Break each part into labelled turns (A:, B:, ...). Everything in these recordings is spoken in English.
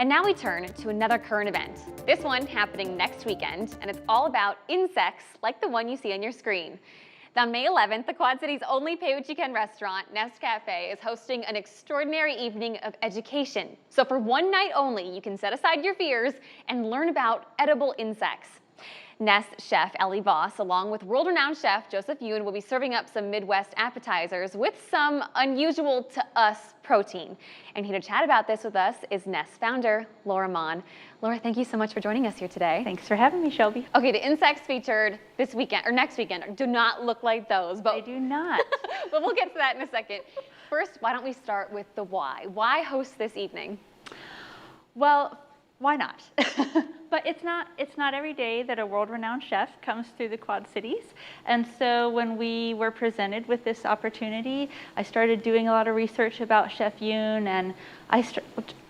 A: And now we turn to another current event. This one happening next weekend, and it's all about insects like the one you see on your screen. On May 11th, the Quad City's only pay-what-you-can restaurant, Nest Cafe, is hosting an extraordinary evening of education. So for one night only, you can set aside your fears and learn about edible insects. Nest chef Ellie Voss, along with world-renowned chef Joseph Yoon, will be serving up some Midwest appetizers with some unusual to us protein. And here to chat about this with us is Nest founder Laura Mon. Laura, thank you so much for joining us here today.
B: Thanks for having me, Shelby.
A: Okay, the insects featured this weekend or next weekend do not look like those, but
B: They do not.
A: but we'll get to that in a second. First, why don't we start with the why? Why host this evening?
B: Well, why not? But it's not every day that a world-renowned chef comes through the Quad Cities. And so when we were presented with this opportunity, I started doing a lot of research about Chef Yoon, and I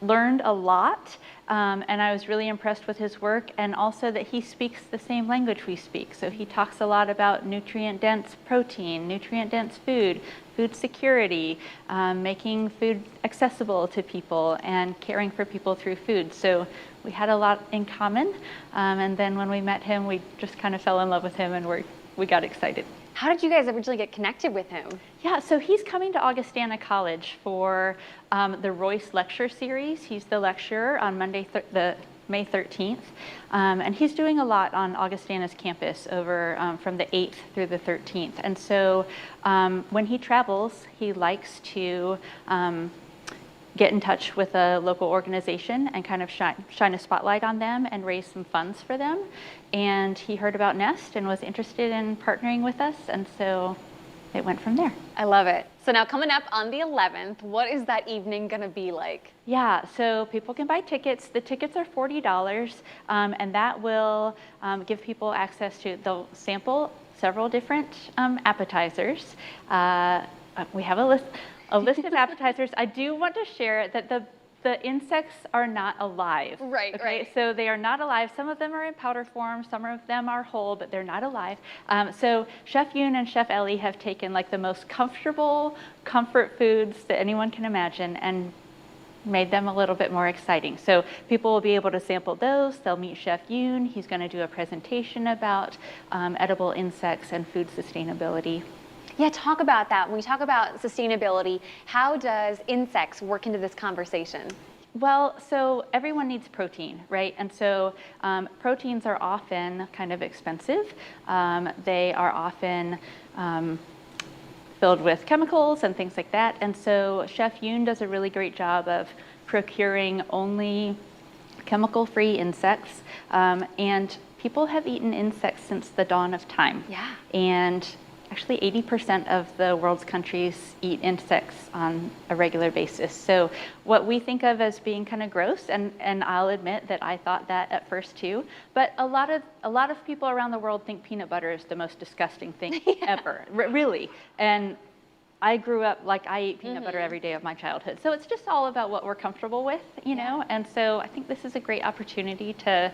B: learned a lot. And I was really impressed with his work, and also that he speaks the same language we speak. So he talks a lot about nutrient-dense protein, nutrient-dense food, food security, making food accessible to people, and caring for people through food. So we had a lot in common. And then when we met him, we just kind of fell in love with him, and we got excited.
A: How did you guys originally get connected with him?
B: Yeah, so he's coming to Augustana College for the Royce Lecture Series. He's the lecturer on Monday, May 13th. And he's doing a lot on Augustana's campus over from the 8th through the 13th. And so when he travels, he likes to get in touch with a local organization and kind of shine a spotlight on them and raise some funds for them. And he heard about Nest and was interested in partnering with us, and so it went from there.
A: I love it. So now coming up on the 11th, what is that evening gonna be like?
B: Yeah, so people can buy tickets. The tickets are $40, and that will give people access to, they'll sample several different appetizers. We have a list of appetizers. I do want to share that the insects are not alive.
A: Right,
B: okay?
A: right.
B: So they are not alive. Some of them are in powder form, some of them are whole, but they're not alive. So Chef Yoon and Chef Ellie have taken like the most comfortable comfort foods that anyone can imagine and made them a little bit more exciting. So people will be able to sample those. They'll meet Chef Yoon. He's going to do a presentation about edible insects and food sustainability.
A: Yeah, talk about that. When we talk about sustainability, how does insects work into this conversation?
B: Well, so everyone needs protein, right? And so proteins are often kind of expensive. They are often filled with chemicals and things like that. And so Chef Yoon does a really great job of procuring only chemical-free insects. And people have eaten insects since the dawn of time.
A: Yeah.
B: And actually 80% of the world's countries eat insects on a regular basis. So what we think of as being kind of gross, and I'll admit that I thought that at first too, but a lot of people around the world think peanut butter is the most disgusting thing ever, really. And I grew up, like I ate peanut butter every day of my childhood. So it's just all about what we're comfortable with, you know? And so I think this is a great opportunity to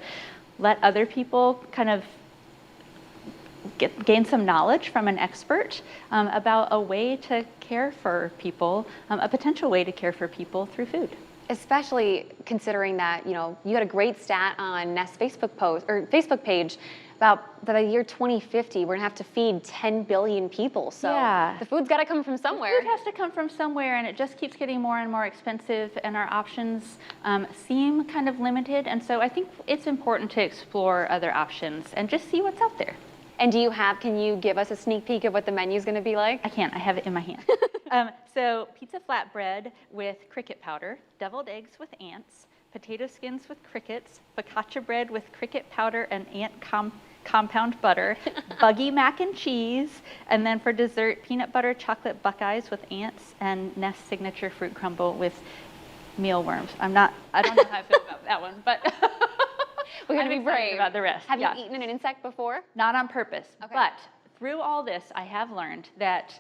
B: let other people kind of gain some knowledge from an expert about a way to care for people, a potential way to care for people through food.
A: Especially considering that, you know, you had a great stat on Nest's Facebook page about by the year 2050, we're gonna have to feed 10 billion people. So
B: yeah.
A: The food's gotta come from somewhere.
B: The food has to come from somewhere, and it just keeps getting more and more expensive, and our options seem kind of limited. And so I think it's important to explore other options and just see what's out there.
A: And can you give us a sneak peek of what the menu's gonna be like?
B: I can't, I have it in my hand. So pizza flatbread with cricket powder, deviled eggs with ants, potato skins with crickets, focaccia bread with cricket powder and ant compound butter, buggy mac and cheese, and then for dessert, peanut butter chocolate buckeyes with ants, and Nest's signature fruit crumble with mealworms. I don't know how I feel about that one, but
A: we're gonna be brave
B: about the rest.
A: Have you eaten an insect before?
B: Not on purpose,
A: okay.
B: But through all this, I have learned that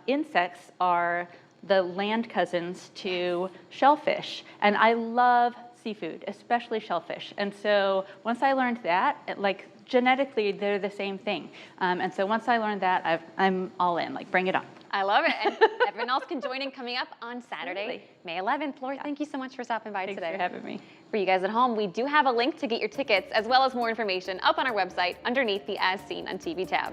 B: insects are the land cousins to shellfish, and I love seafood, especially shellfish. And so once I learned that, genetically, they're the same thing. And so once I learned that, I'm all in, like, bring it on.
A: I love it. And everyone else can join in coming up on Saturday, May 11th. Laura, thank you so much for stopping by today.
B: Thanks for having me.
A: For you guys at home, we do have a link to get your tickets as well as more information up on our website underneath the As Seen on TV tab.